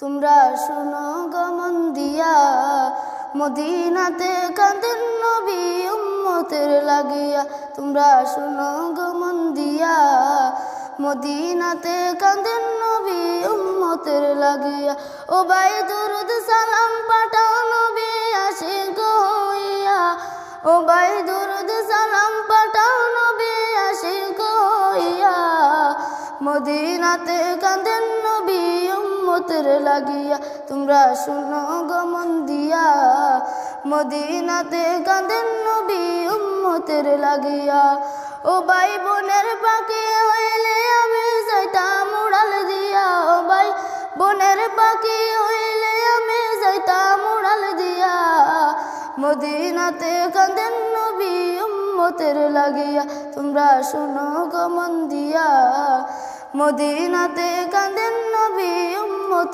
তোমরা শুনো গো মন দিয়া, মদিনাতে কাঁদেন নবী উম্মতের লাগিয়া। তোমরা শুনো গো মন দিয়া, মদিনাতে কাঁদেন নবী উম্মতের লাগিয়া। ও ভাই দুরুদ সালাম পাঠাও নবী আশিক হইয়া। ও ভাই দুরুদ সালাম পাঠাও নবী আশিক হইয়া। মদিনাতে কাঁদেন নবী উম্মতের লাগিয়া। তোমরা শুনো গো মন দিয়া, মদিনাতে কাঁদেন নবী উম্মতের লাগিয়া। ও ভাই বোনের পাখি হইলে আমি যাইতাম উড়াল দিয়া। ও ভাই বোনের পাখি হইলে আমি যাইতাম উড়াল দিয়া। মদিনাতে কাঁদেন নবী উম্মতের লাগিয়া। তোমরা শুনো গো মন দিয়া, মদিনাতে কাঁদেন নবী উম্মতের